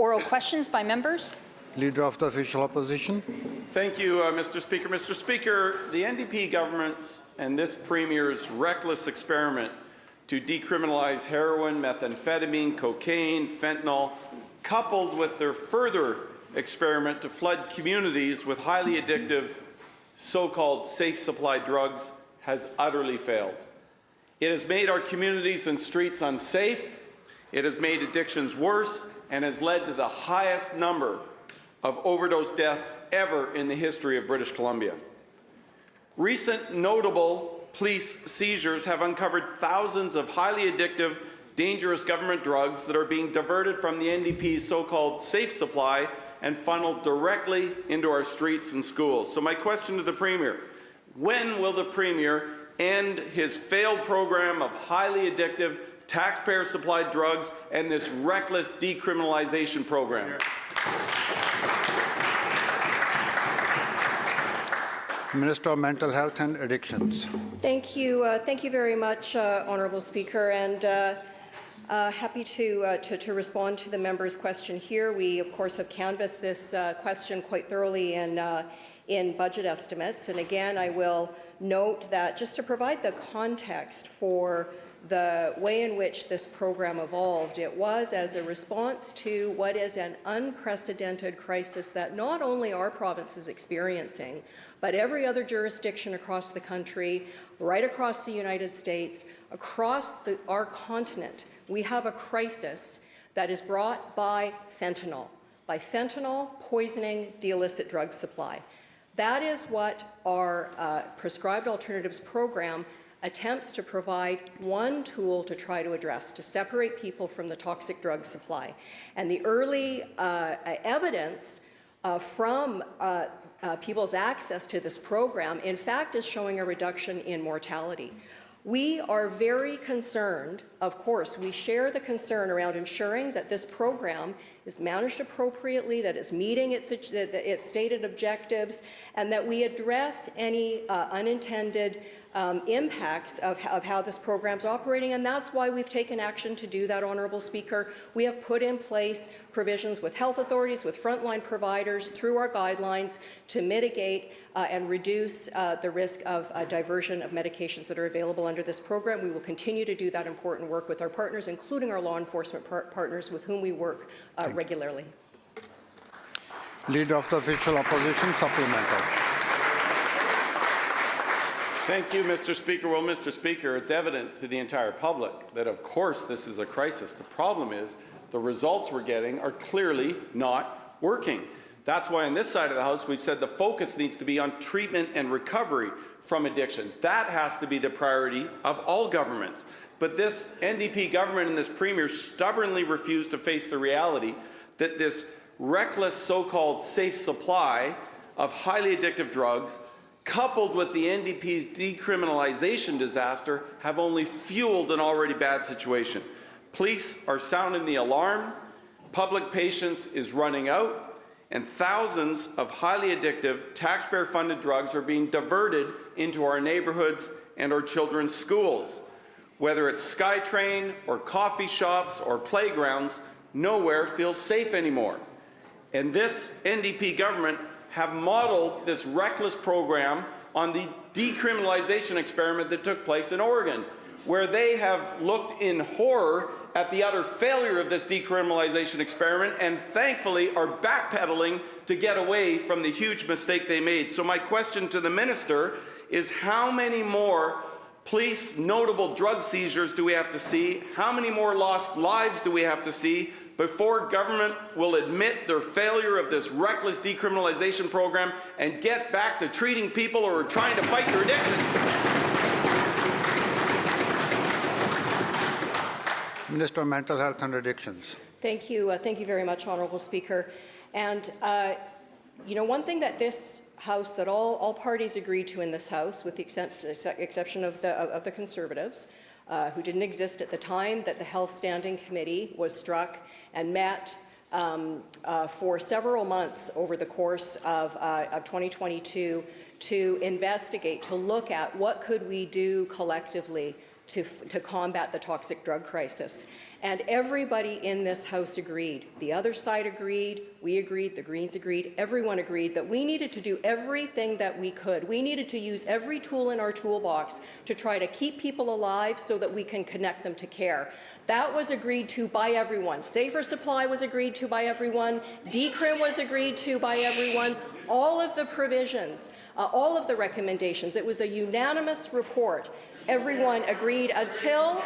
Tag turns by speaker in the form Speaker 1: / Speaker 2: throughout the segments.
Speaker 1: Oral questions by members.
Speaker 2: Leader of the Official Opposition.
Speaker 3: Thank you, Mr. Speaker. Mr. Speaker, the NDP government's and this Premier's reckless experiment to decriminalize heroin, methamphetamine, cocaine, fentanyl, coupled with their further experiment to flood communities with highly addictive so-called safe supply drugs, has utterly failed. It has made our communities and streets unsafe, it has made addictions worse, and has led to the highest number of overdose deaths ever in the history of British Columbia. Recent notable police seizures have uncovered thousands of highly addictive, dangerous government drugs that are being diverted from the NDP's so-called safe supply and funneled directly into our streets and schools. So my question to the Premier, when will the Premier end his failed program of highly addictive, taxpayer-supplied drugs and this reckless decriminalization program?
Speaker 2: Minister of Mental Health and Addictions.
Speaker 4: Thank you very much, Honourable Speaker, and happy to respond to the member's question here. We, of course, have canvassed this question quite thoroughly in budget estimates, and again, I will note that just to provide the context for the way in which this program evolved, it was as a response to what is an unprecedented crisis that not only our province is experiencing, but every other jurisdiction across the country, right across the United States, across our continent. We have a crisis that is brought by fentanyl poisoning the illicit drug supply. That is what our Prescribed Alternatives program attempts to provide one tool to try to address, to separate people from the toxic drug supply. And the early evidence from people's access to this program, in fact, is showing a reduction in mortality. We are very concerned, of course, we share the concern around ensuring that this program is managed appropriately, that it's meeting its stated objectives, and that we address any unintended impacts of how this program is operating, and that's why we've taken action to do that, Honourable Speaker. We have put in place provisions with health authorities, with frontline providers, through our guidelines to mitigate and reduce the risk of diversion of medications that are available under this program. We will continue to do that important work with our partners, including our law enforcement partners with whom we work regularly.
Speaker 2: Leader of the Official Opposition, supplemental.
Speaker 3: Thank you, Mr. Speaker. Well, Mr. Speaker, it's evident to the entire public that, of course, this is a crisis. The problem is the results we're getting are clearly not working. That's why on this side of the House we've said the focus needs to be on treatment and recovery from addiction. That has to be the priority of all governments. But this NDP government and this Premier stubbornly refuse to face the reality that this reckless so-called safe supply of highly addictive drugs, coupled with the NDP's decriminalization disaster, have only fueled an already bad situation. Police are sounding the alarm, public patience is running out, and thousands of highly addictive, taxpayer-funded drugs are being diverted into our neighbourhoods and our children's schools. Whether it's SkyTrain or coffee shops or playgrounds, nowhere feels safe anymore. And this NDP government have modeled this reckless program on the decriminalization experiment that took place in Oregon, where they have looked in horror at the utter failure of this decriminalization experiment and thankfully are backpedaling to get away from the huge mistake they made. So my question to the Minister is, how many more police notable drug seizures do we have to see? How many more lost lives do we have to see before government will admit their failure of this reckless decriminalization program and get back to treating people who are trying to fight their addictions?
Speaker 2: Minister of Mental Health and Addictions.
Speaker 4: Thank you very much, Honourable Speaker. And you know, one thing that this House, that all parties agreed to in this House, with the exception of the Conservatives, who didn't exist at the time that the Health Standing Committee was struck and met for several months over the course of 2022 to investigate, to look at what could we do collectively to combat the toxic drug crisis. And everybody in this House agreed. The other side agreed, we agreed, the Greens agreed, everyone agreed that we needed to do everything that we could. We needed to use every tool in our toolbox to try to keep people alive so that we can connect them to care. That was agreed to by everyone. Safer supply was agreed to by everyone. DCRIM was agreed to by everyone. All of the provisions, all of the recommendations. It was a unanimous report. Everyone agreed until,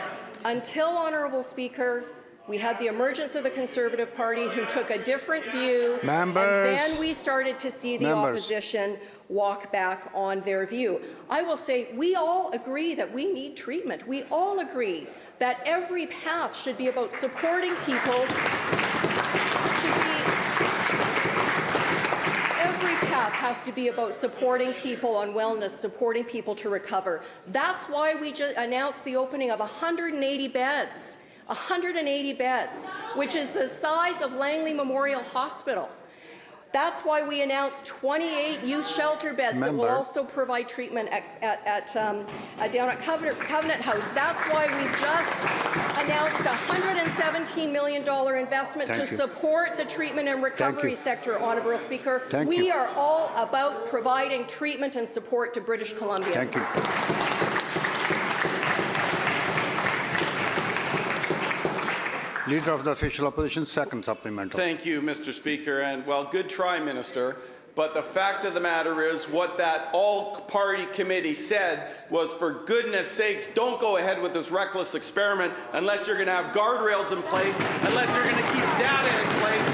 Speaker 4: Honourable Speaker, we had the emergence of the Conservative Party who took a different view.
Speaker 2: Members.
Speaker 4: And then we started to see the opposition walk back on their view. I will say we all agree that we need treatment. We all agree that every path should be about supporting people, every path has to be about supporting people on wellness, supporting people to recover. That's why we just announced the opening of 180 beds, 180 beds, which is the size of Langley Memorial Hospital. That's why we announced 28 youth shelter beds that will also provide treatment down at Covenant House. That's why we've just announced a $117 million investment to support the treatment and recovery sector, Honourable Speaker. We are all about providing treatment and support to British Columbians.
Speaker 2: Thank you. Leader of the Official Opposition, second supplemental.
Speaker 3: Thank you, Mr. Speaker, and well, good try, Minister. But the fact of the matter is what that all-party committee said was, for goodness sakes, don't go ahead with this reckless experiment unless you're going to have guardrails in place, unless you're going to keep data in place.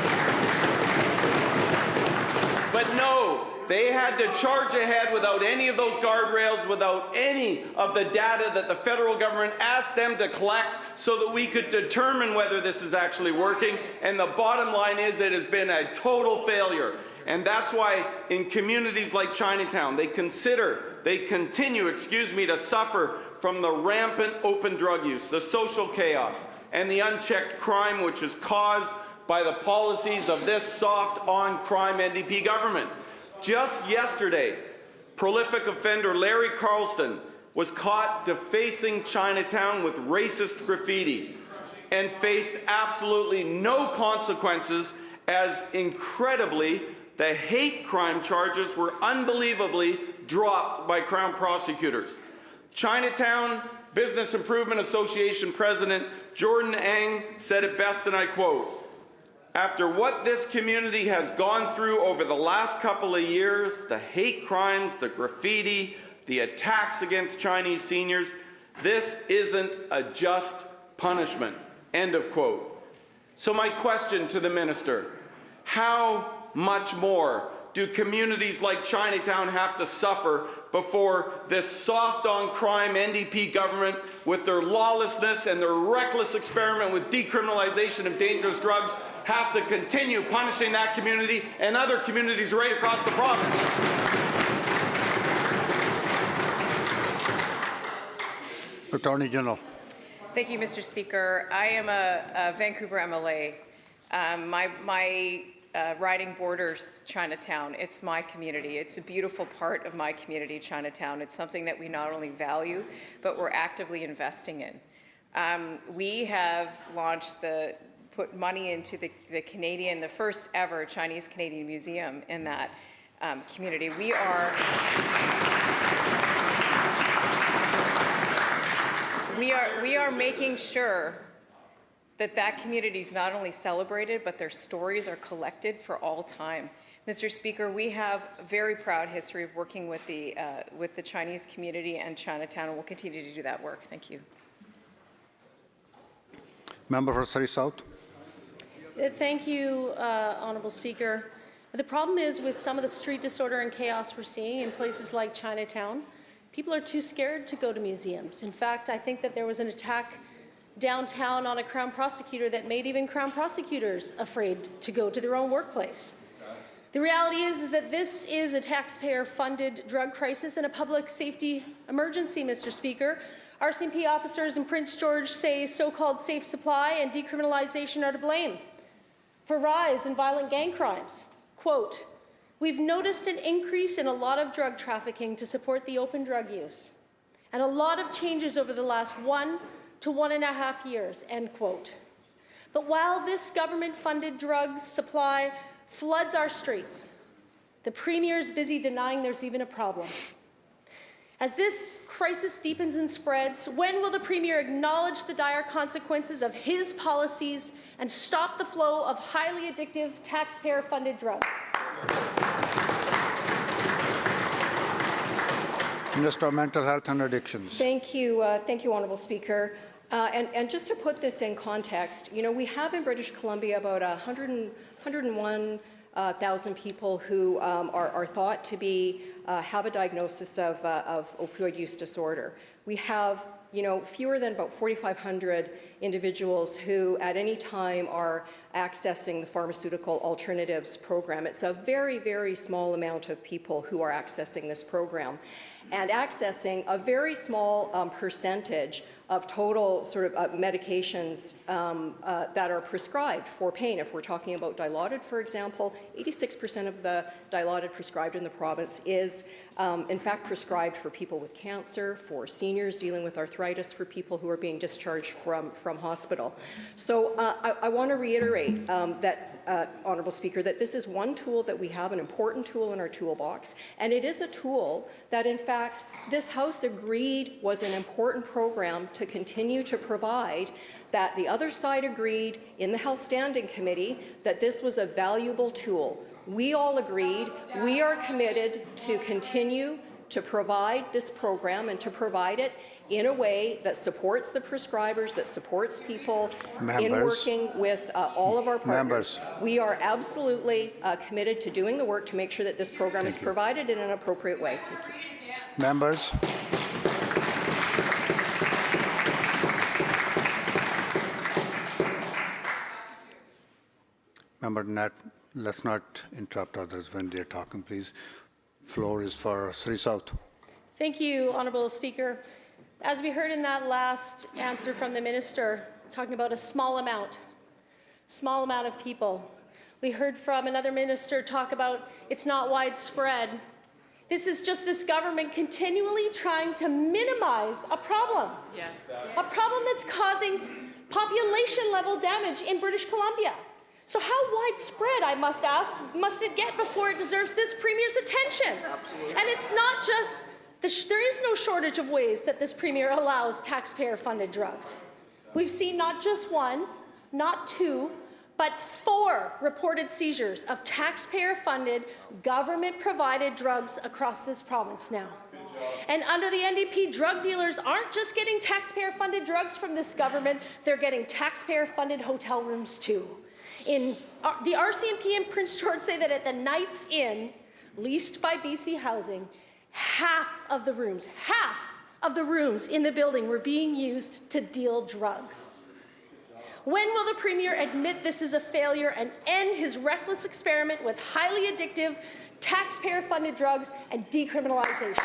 Speaker 3: But no, they had to charge ahead without any of those guardrails, without any of the data that the federal government asked them to collect so that we could determine whether this is actually working. And the bottom line is it has been a total failure. And that's why in communities like Chinatown, they continue to suffer from the rampant open drug use, the social chaos, and the unchecked crime which is caused by the policies of this soft on-crime NDP government. Just yesterday, prolific offender Larry Carlston was caught defacing Chinatown with racist graffiti and faced absolutely no consequences, as incredibly the hate crime charges were unbelievably dropped by Crown prosecutors. Chinatown Business Improvement Association President Jordan Ang said it best, and I quote, "After what this community has gone through over the last couple of years, the hate crimes, the graffiti, the attacks against Chinese seniors, this isn't a just punishment." End of quote. So my question to the minister, how much more do communities like Chinatown have to suffer before this soft on crime NDP government, with their lawlessness and their reckless experiment with decriminalization of dangerous drugs, have to continue punishing that community and other communities right across the province?
Speaker 2: Attorney General.
Speaker 1: Thank you, Mr. Speaker. I am a Vancouver MLA. My riding borders Chinatown. It's my community. It's a beautiful part of my community, Chinatown. It's something that we not only value, but we're actively investing in. We have put money into the first ever Chinese-Canadian museum in that community. We are making sure that community is not only celebrated, but their stories are collected for all time. Mr. Speaker, we have a very proud history of working with the Chinese community and Chinatown, and we'll continue to do that work. Thank you.
Speaker 2: Member for Surrey South.
Speaker 5: Thank you, Honourable Speaker. The problem is with some of the street disorder and chaos we're seeing in places like Chinatown, people are too scared to go to museums. In fact, I think that there was an attack downtown on a Crown prosecutor that made even Crown prosecutors afraid to go to their own workplace. The reality is that this is a taxpayer-funded drug crisis and a public safety emergency, Mr. Speaker. RCMP officers in Prince George say so-called safe supply and decriminalization are to blame for rise in violent gang crimes. Quote, "We've noticed an increase in a lot of drug trafficking to support the open drug use. and a lot of changes over the last 1 to 1.5 years, end quote. But while this government-funded drugs supply floods our streets, the Premier is busy denying there's even a problem. As this crisis deepens and spreads, when will the Premier acknowledge the dire consequences of his policies and stop the flow of highly addictive taxpayer-funded drugs?
Speaker 2: Minister of Mental Health and Addictions.
Speaker 4: Thank you, Honourable Speaker. And just to put this in context, you know, we have in British Columbia about 101,000 people who are thought to be have a diagnosis of opioid use disorder. We have, you know, fewer than about 4,500 individuals who at any time are accessing the Pharmaceutical Alternatives Program. It's a very, very small amount of people who are accessing this program, and accessing a very small percentage of total sort of medications that are prescribed for pain. If we're talking about Dilaudid, for example, 86% of the Dilaudid prescribed in the province is in fact prescribed for people with cancer, for seniors dealing with arthritis, for people who are being discharged from hospital. So I want to reiterate that, Honourable Speaker, that this is one tool that we have, an important tool in our toolbox, and it is a tool that in fact this House agreed was an important program to continue to provide, that the other side agreed in the Health Standing Committee that this was a valuable tool. We all agreed. We are committed to continue to provide this program and to provide it in a way that supports the prescribers, that supports people in working with all of our partners. We are absolutely committed to doing the work to make sure that this program is provided in an appropriate way. Thank you.
Speaker 2: Members. Member Nat, let's not interrupt others when they're talking, please. Floor is for Surrey South.
Speaker 5: Thank you, Honourable Speaker. As we heard in that last answer from the Minister, talking about a small amount of people. We heard from another minister talk about it's not widespread. This is just this government continually trying to minimize a problem. Yes. A problem that's causing population-level damage in British Columbia. So how widespread, I must ask, must it get before it deserves this Premier's attention? Absolutely. And it's not just, there is no shortage of ways that this Premier allows taxpayer-funded drugs. We've seen not just one, not two, but 4 reported seizures of taxpayer-funded, government-provided drugs across this province now. And under the NDP, drug dealers aren't just getting taxpayer-funded drugs from this government, they're getting taxpayer-funded hotel rooms too. The RCMP in Prince George say that at the Knights Inn, leased by BC Housing, half of the rooms in the building were being used to deal drugs. When will the Premier admit this is a failure and end his reckless experiment with highly addictive, taxpayer-funded drugs and decriminalization?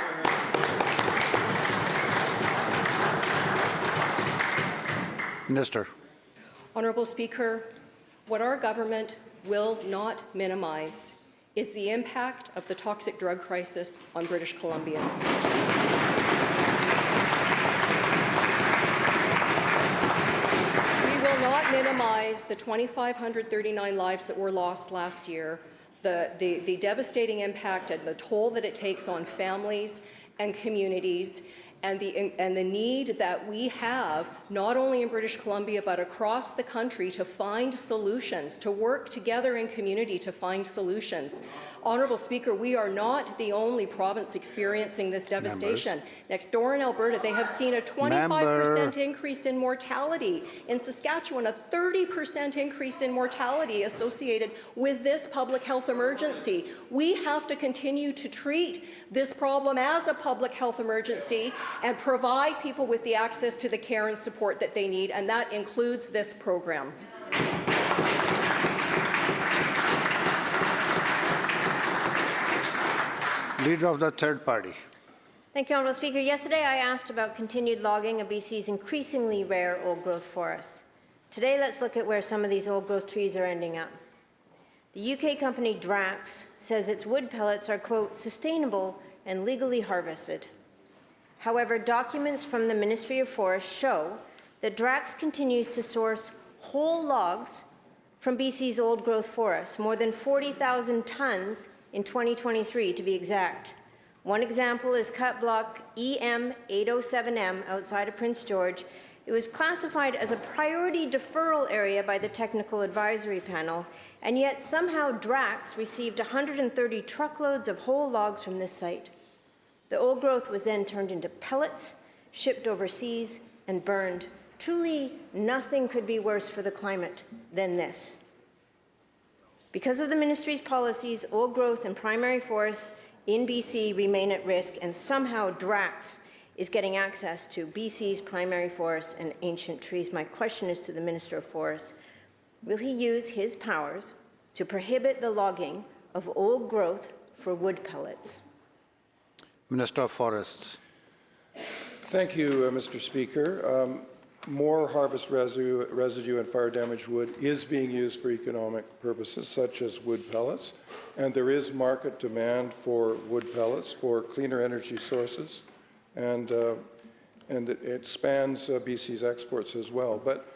Speaker 2: Minister.
Speaker 4: Honourable Speaker, what our government will not minimize is the impact of the toxic drug crisis on British Columbians. We will not minimize the 2,539 lives that were lost last year, the devastating impact and the toll that it takes on families and communities, and the need that we have, not only in British Columbia, but across the country, to find solutions, to work together in community to find solutions. Honourable Speaker, we are not the only province experiencing this devastation. Next door in Alberta, they have seen a 25% increase in mortality. In Saskatchewan, a 30% increase in mortality associated with this public health emergency. We have to continue to treat this problem as a public health emergency and provide people with the access to the care and support that they need, and that includes this program.
Speaker 2: Leader of the Third Party.
Speaker 6: Thank you, Honourable Speaker. Yesterday I asked about continued logging of BC's increasingly rare old-growth forests. Today let's look at where some of these old-growth trees are ending up. The UK company Drax says its wood pellets are, quote, sustainable and legally harvested. However, documents from the Ministry of Forests show that Drax continues to source whole logs from BC's old-growth forests, more than 40,000 tons in 2023 to be exact. One example is cut block EM807M outside of Prince George. It was classified as a priority deferral area by the Technical Advisory Panel, and yet somehow Drax received 130 truckloads of whole logs from this site. The old growth was then turned into pellets, shipped overseas, and burned. Truly, nothing could be worse for the climate than this. Because of the ministry's policies, old growth and primary forests in BC remain at risk, and somehow Drax is getting access to BC's primary forests and ancient trees. My question is to the Minister of Forests. Will he use his powers to prohibit the logging of old growth for wood pellets?
Speaker 2: Minister of Forests.
Speaker 7: Thank you, Mr. Speaker. More harvest residue and fire damaged wood is being used for economic purposes, such as wood pellets, and there is market demand for wood pellets for cleaner energy sources, and it spans BC's exports as well. But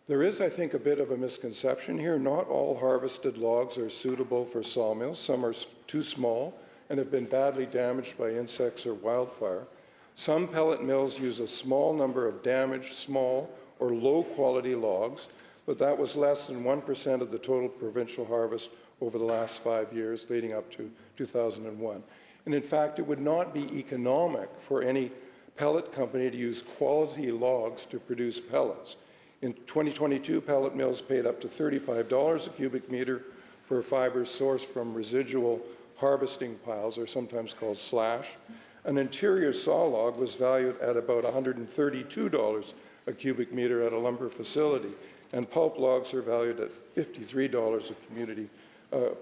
Speaker 7: there is, I think, a bit of a misconception here. Not all harvested logs are suitable for sawmills. Some are too small and have been badly damaged by insects or wildfire. Some pellet mills use a small number of damaged, small, or low-quality logs, but that was less than 1% of the total provincial harvest over the last 5 years, leading up to 2001. And in fact, it would not be economic for any pellet company to use quality logs to produce pellets. In 2022, pellet mills paid up to $35 a cubic meter for fibers sourced from residual harvesting piles, or sometimes called slash. An interior saw log was valued at about $132 a cubic meter at a lumber facility, and pulp logs are valued at $53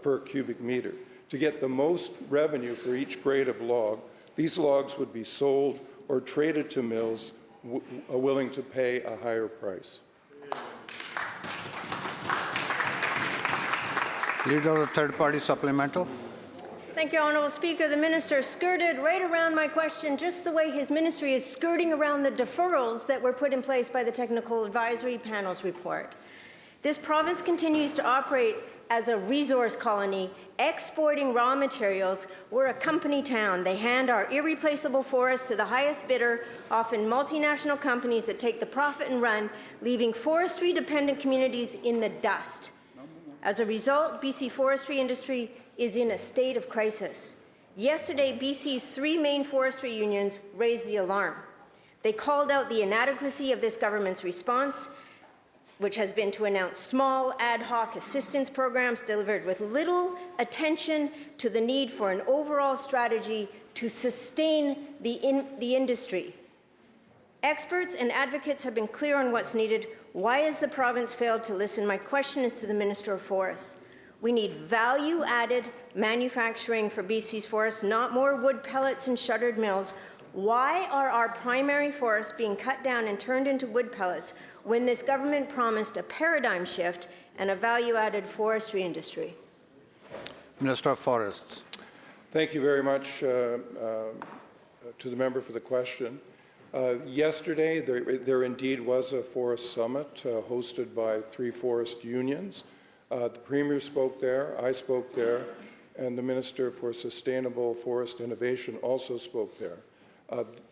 Speaker 7: per cubic meter. To get the most revenue for each grade of log, these logs would be sold or traded to mills willing to pay a higher price.
Speaker 2: Leader of the third party supplemental.
Speaker 6: Thank you, Honourable Speaker. The Minister skirted right around my question, just the way his ministry is skirting around the deferrals that were put in place by the Technical Advisory Panel's report. This province continues to operate as a resource colony, exporting raw materials. We're a company town. They hand our irreplaceable forests to the highest bidder, often multinational companies that take the profit and run, leaving forestry-dependent communities in the dust. As a result, BC forestry industry is in a state of crisis. Yesterday, BC's 3 main forestry unions raised the alarm. They called out the inadequacy of this government's response, which has been to announce small ad hoc assistance programs delivered with little attention to the need for an overall strategy to sustain the industry. Experts and advocates have been clear on what's needed. Why has the province failed to listen? My question is to the Minister of Forests. We need value-added manufacturing for BC's forests, not more wood pellets and shuttered mills. Why are our primary forests being cut down and turned into wood pellets when this government promised a paradigm shift and a value-added forestry industry?
Speaker 2: Minister of Forests.
Speaker 7: Thank you very much to the member for the question. Yesterday, there indeed was a forest summit hosted by 3 forest unions. The Premier spoke there, I spoke there, and the Minister for Sustainable Forest Innovation also spoke there.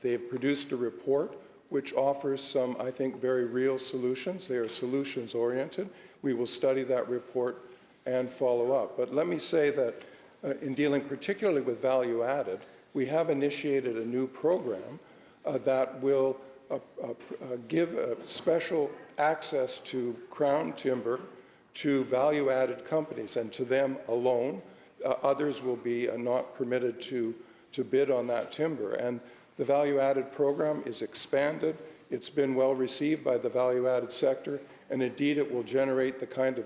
Speaker 7: They've produced a report which offers some, I think, very real solutions. They are solutions-oriented. We will study that report and follow up. But let me say that in dealing particularly with value-added, we have initiated a new program that will give special access to Crown timber to value-added companies, and to them alone. Others will be not permitted to bid on that timber. And the value-added program is expanded. It's been well received by the value-added sector, and indeed it will generate the kind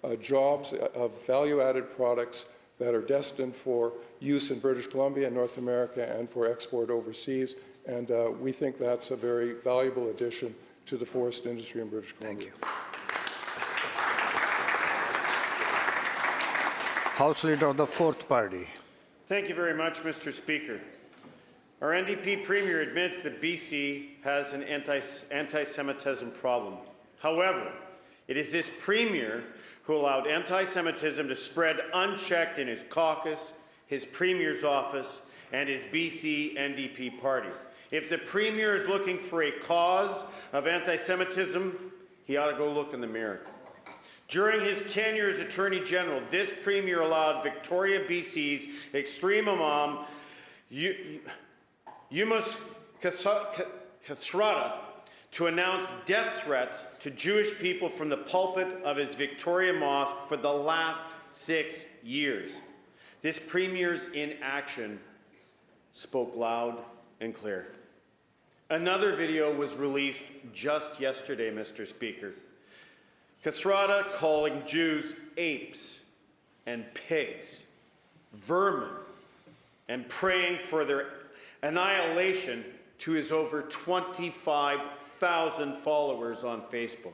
Speaker 7: of jobs of value-added products that are destined for use in British Columbia and North America and for export overseas. And we think that's a very valuable addition to the forest industry in British Columbia.
Speaker 2: Thank you. House Leader of the fourth party.
Speaker 8: Thank you very much, Mr. Speaker. Our NDP Premier admits that BC has an anti-Semitism problem. However, it is this Premier who allowed anti-Semitism to spread unchecked in his caucus, his Premier's office, and his BC NDP party. If the Premier is looking for a cause of anti-Semitism, he ought to go look in the mirror. During his tenure as Attorney General, this Premier allowed Victoria, BC's extreme imam, Yumas Kathrada, to announce death threats to Jewish people from the pulpit of his Victoria Mosque for the last 6 years. This Premier's inaction spoke loud and clear. Another video was released just yesterday, Mr. Speaker. Kathrada calling Jews apes and pigs, vermin, and praying for their annihilation to his over 25,000 followers on Facebook.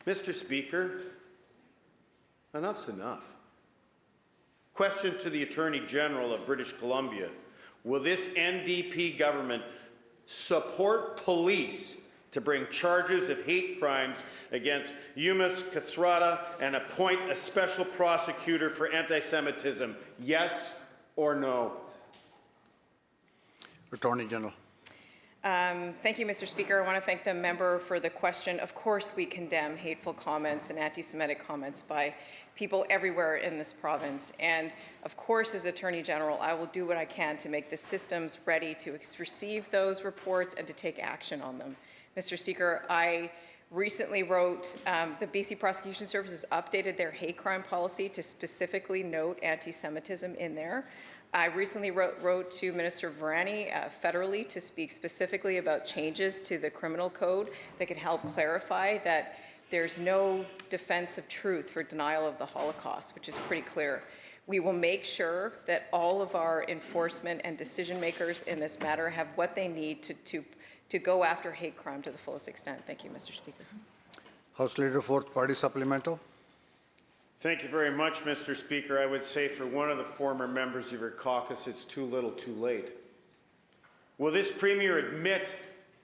Speaker 8: Mr. Speaker, enough's enough. Question to the Attorney General of British Columbia. Will this NDP government support police to bring charges of hate crimes against Yumas Kathrada and appoint a special prosecutor for anti-Semitism? Yes or no?
Speaker 2: Attorney General.
Speaker 1: Thank you, Mr. Speaker. I want to thank the member for the question. Of course, we condemn hateful comments and anti-Semitic comments by people everywhere in this province. And of course, as Attorney General, I will do what I can to make the systems ready to receive those reports and to take action on them. Mr. Speaker, I recently wrote, the BC Prosecution Service has updated their hate crime policy to specifically note anti-Semitism in there. I recently wrote to Minister Varani federally to speak specifically about changes to the criminal code that could help clarify that there's no defense of truth for denial of the Holocaust, which is pretty clear. We will make sure that all of our enforcement and decision makers in this matter have what they need to go after hate crime to the fullest extent. Thank you, Mr. Speaker.
Speaker 2: House Leader, fourth party supplemental.
Speaker 8: Thank you very much, Mr. Speaker. I would say for one of the former members of your caucus, it's too little too late. Will this Premier admit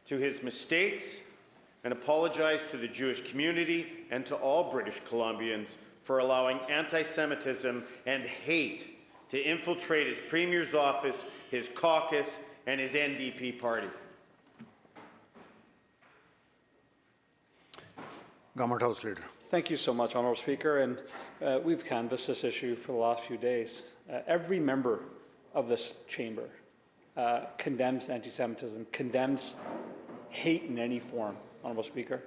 Speaker 8: to his mistakes and apologize to the Jewish community and to all British Columbians for allowing anti-Semitism and hate to infiltrate his Premier's office, his caucus, and his NDP party?
Speaker 2: Government House Leader.
Speaker 9: Thank you so much, Honourable Speaker. And we've canvassed this issue for the last few days. Every member of this chamber condemns anti-Semitism, condemns hate in any form, Honourable Speaker.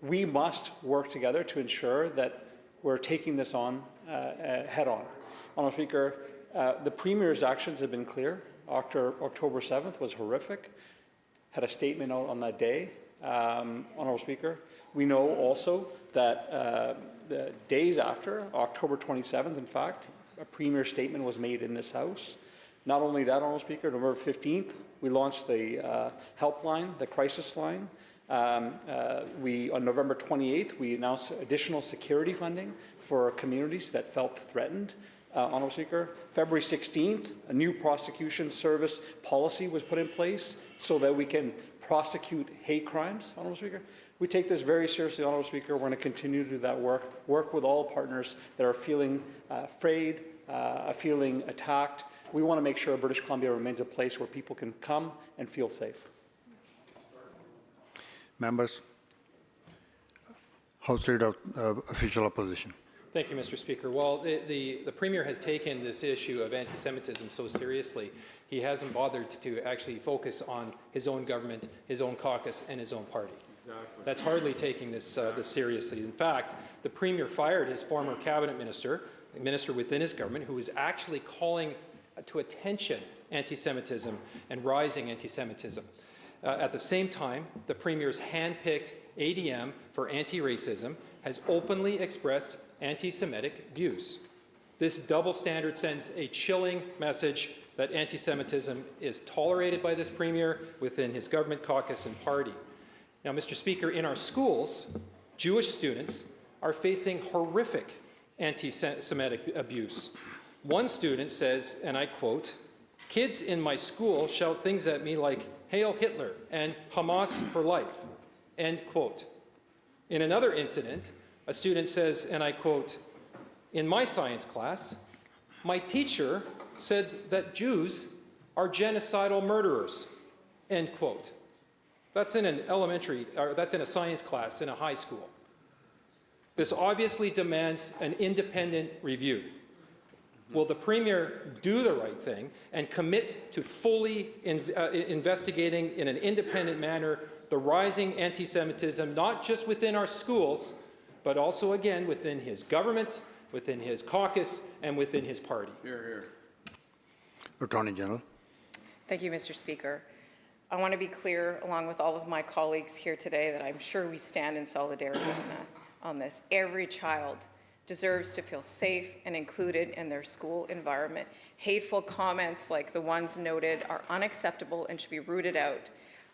Speaker 9: We must work together to ensure that we're taking this on head on. Honourable Speaker, the Premier's actions have been clear. October 7th was horrific. Had a statement out on that day, Honourable Speaker. We know also that the days after, October 27th, in fact, a Premier statement was made in this House. Not only that, Honourable Speaker, November 15th, we launched the helpline, the crisis line. On November 28th, we announced additional security funding for communities that felt threatened. Honourable Speaker, February 16th, a new prosecution service policy was put in place so that we can prosecute hate crimes, Honourable Speaker. We take this very seriously, Honourable Speaker. We're going to continue to do that work with all partners that are feeling afraid, feeling attacked. We want to make sure British Columbia remains a place where people can come and feel safe.
Speaker 2: Members. House Leader, Official Opposition.
Speaker 10: Thank you, Mr. Speaker. Well, the Premier has taken this issue of anti-Semitism so seriously, he hasn't bothered to actually focus on his own government, his own caucus, and his own party. Exactly. That's hardly taking this seriously. In fact, the Premier fired his former cabinet minister, a minister within his government, who was actually calling to attention anti-Semitism and rising anti-Semitism. At the same time, the Premier's hand-picked ADM for anti-racism has openly expressed anti-Semitic views. This double standard sends a chilling message that anti-Semitism is tolerated by this Premier within his government caucus and party. Now, Mr. Speaker, in our schools, Jewish students are facing horrific anti-Semitic abuse. One student says, and I quote, Kids in my school shout things at me like, "Hail Hitler" and "Hamas for life," end quote. In another incident, a student says, and I quote, "In my science class, my teacher said that Jews are genocidal murderers," end quote. That's in an elementary, or that's in a science class in a high school. This obviously demands an independent review. Will the Premier do the right thing and commit to fully investigating in an independent manner the rising anti-Semitism, not just within our schools, but also, again, within his government, within his caucus, and within his party?
Speaker 3: Hear, hear.
Speaker 2: Attorney General.
Speaker 1: Thank you, Mr. Speaker. I want to be clear, along with all of my colleagues here today, that I'm sure we stand in solidarity on this. Every child deserves to feel safe and included in their school environment. Hateful comments like the ones noted are unacceptable and should be rooted out.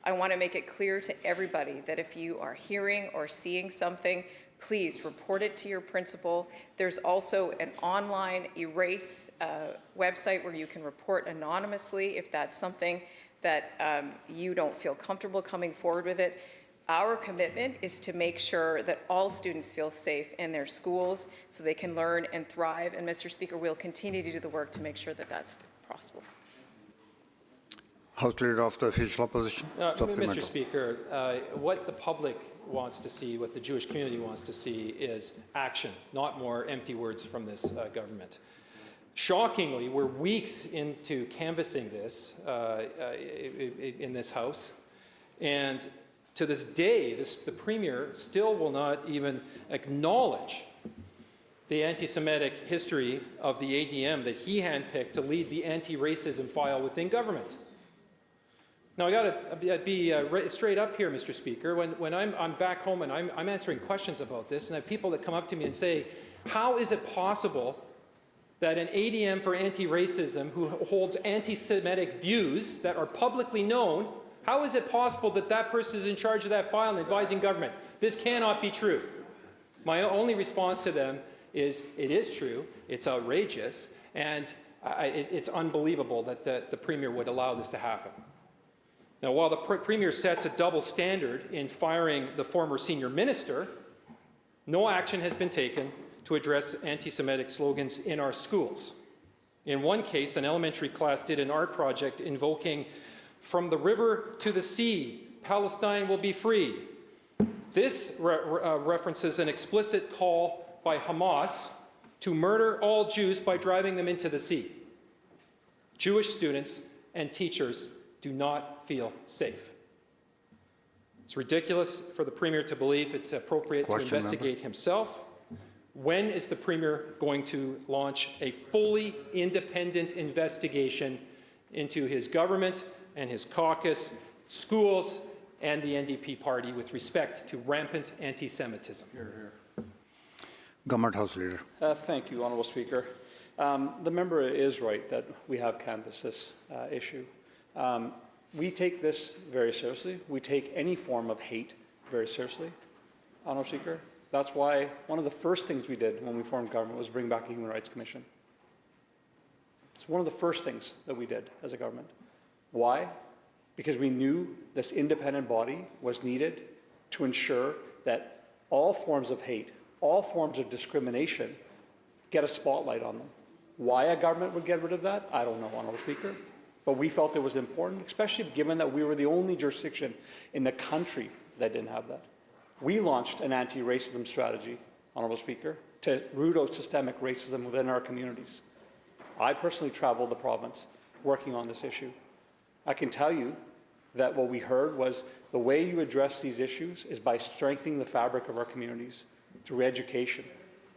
Speaker 1: I want to make it clear to everybody that if you are hearing or seeing something, please report it to your principal. There's also an online erase website where you can report anonymously if that's something that you don't feel comfortable coming forward with it. Our commitment is to make sure that all students feel safe in their schools so they can learn and thrive. And Mr. Speaker, we'll continue to do the work to make sure that that's possible.
Speaker 2: House Leader of the Official Opposition.
Speaker 10: Mr. Speaker, what the public wants to see, what the Jewish community wants to see is action, not more empty words from this government. Shockingly, we're weeks into canvassing this in this House, and to this day, the Premier still will not even acknowledge the anti-Semitic history of the ADM that he handpicked to lead the anti-racism file within government. Now, I got to be straight up here, Mr. Speaker. When I'm back home and I'm answering questions about this, and I have people that come up to me and say, how is it possible that an ADM for anti-racism who holds anti-Semitic views that are publicly known, how is it possible that that person is in charge of that file and advising government? This cannot be true. My only response to them is, it is true, it's outrageous, and it's unbelievable that the Premier would allow this to happen. Now, while the Premier sets a double standard in firing the former senior minister, no action has been taken to address anti-Semitic slogans in our schools. In one case, an elementary class did an art project invoking, "From the river to the sea, Palestine will be free." This references an explicit call by Hamas to murder all Jews by driving them into the sea. Jewish students and teachers do not feel safe. It's ridiculous for the Premier to believe it's appropriate to investigate himself. When is the Premier going to launch a fully independent investigation into his government and his caucus, schools, and the NDP party with respect to rampant anti-Semitism?
Speaker 2: Government House Leader.
Speaker 9: Thank you, Honourable Speaker. The member is right that we have canvassed this issue. We take this very seriously. We take any form of hate very seriously, Honourable Speaker. That's why one of the first things we did when we formed government was bring back a Human Rights Commission. It's one of the first things that we did as a government. Why? Because we knew this independent body was needed to ensure that all forms of hate, all forms of discrimination get a spotlight on them. Why a government would get rid of that, I don't know, Honourable Speaker. But we felt it was important, especially given that we were the only jurisdiction in the country that didn't have that. We launched an anti-racism strategy, Honourable Speaker, to root out systemic racism within our communities. I personally traveled the province working on this issue. I can tell you that what we heard was the way you address these issues is by strengthening the fabric of our communities through education.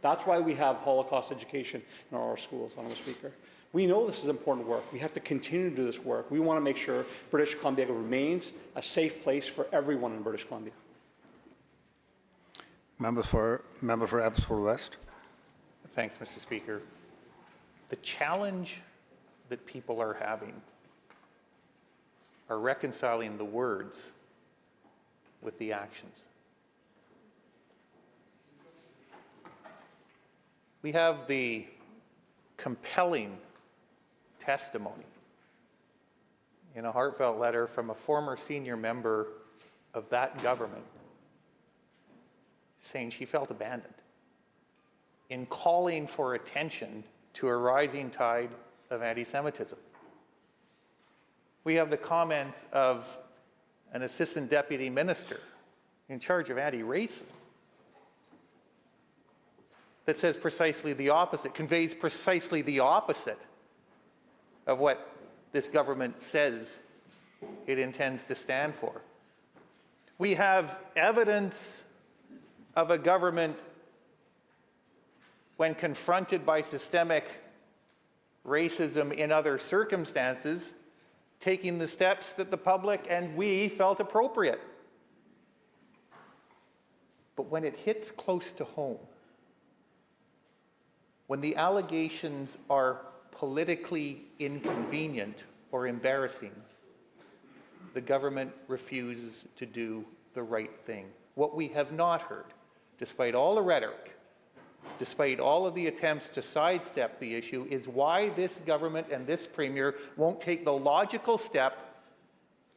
Speaker 9: That's why we have Holocaust education in our schools, Honourable Speaker. We know this is important work. We have to continue to do this work. We want to make sure British Columbia remains a safe place for everyone in British Columbia.
Speaker 2: Member for Abbotsford West.
Speaker 11: Thanks, Mr. Speaker. The challenge that people are having are reconciling the words with the actions. We have the compelling testimony in a heartfelt letter from a former senior member of that government saying she felt abandoned in calling for attention to a rising tide of anti-Semitism. We have the comments of an assistant deputy minister in charge of anti-racism that says precisely the opposite, conveys precisely the opposite of what this government says it intends to stand for. We have evidence of a government, when confronted by systemic racism in other circumstances, taking the steps that the public and we felt appropriate. But when it hits close to home, when the allegations are politically inconvenient or embarrassing, the government refuses to do the right thing. What we have not heard, despite all the rhetoric, despite all of the attempts to sidestep the issue, is why this government and this premier won't take the logical step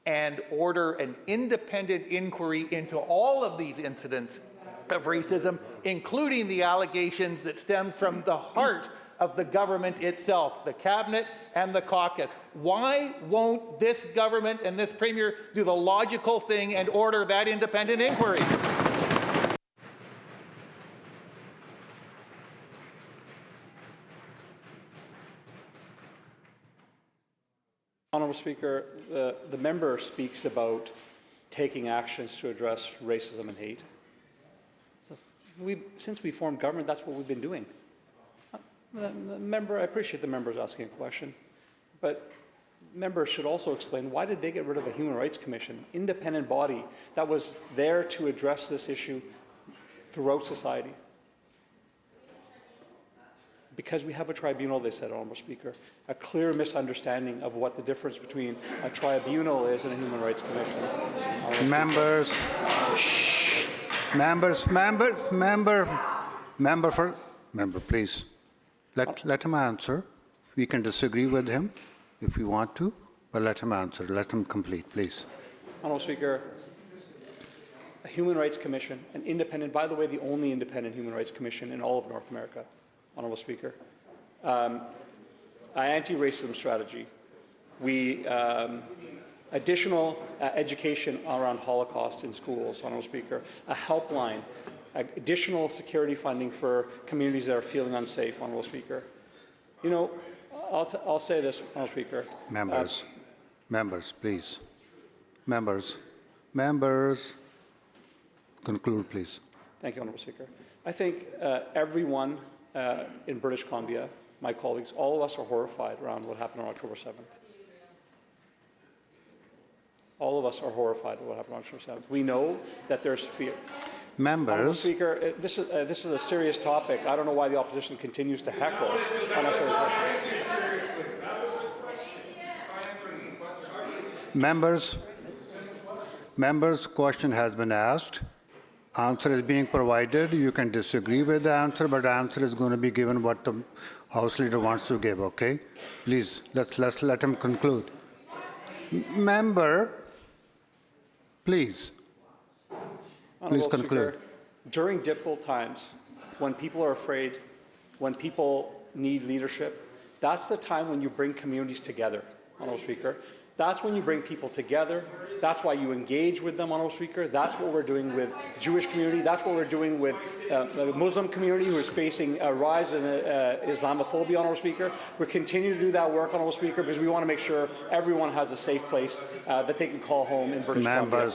Speaker 11: and order an independent inquiry into all of these incidents of racism, including the allegations that stem from the heart of the government itself, the cabinet and the caucus. Why won't this government and this premier do the logical thing and order that independent inquiry?
Speaker 9: Honourable Speaker, the member speaks about taking actions to address racism and hate. So since we formed government, that's what we've been doing. The member, I appreciate the members asking a question, but members should also explain why did they get rid of a Human Rights Commission, independent body that was there to address this issue throughout society? Because we have a tribunal, they said, Honourable Speaker. A clear misunderstanding of what the difference between a tribunal is and a Human Rights Commission.
Speaker 2: Members, shh. Member, please. Let him answer. We can disagree with him if we want to, but let him answer. Let him complete, please.
Speaker 9: Honourable Speaker, a Human Rights Commission, an independent, by the way, the only independent Human Rights Commission in all of North America, Honourable Speaker. Anti-racism strategy. We additional education around Holocaust in schools, Honourable Speaker. A helpline. Additional security funding for communities that are feeling unsafe, Honourable Speaker. You know, I'll say this, Honourable Speaker.
Speaker 2: Members, please. Members. Conclude, please.
Speaker 9: Thank you, Honourable Speaker. I think everyone in British Columbia, my colleagues, all of us are horrified around what happened on October 7th. All of us are horrified at what happened on October 7th. We know that there's fear.
Speaker 2: Members.
Speaker 9: Honourable Speaker, this is a serious topic. I don't know why the opposition continues to heckle.
Speaker 2: Members, question has been asked. Answer is being provided. You can disagree with the answer, but the answer is going to be given what the House Leader wants to give, okay? Please, let's let him conclude. Member, please. Please conclude.
Speaker 9: Speaker, during difficult times, when people are afraid, when people need leadership, that's the time when you bring communities together, Honourable Speaker. That's when you bring people together. That's why you engage with them, Honourable Speaker. That's what we're doing with the Jewish community. That's what we're doing with the Muslim community, who is facing a rise in Islamophobia, Honourable Speaker. We're continuing to do that work, Honourable Speaker, because we want to make sure everyone has a safe place that they can call home in British Columbia.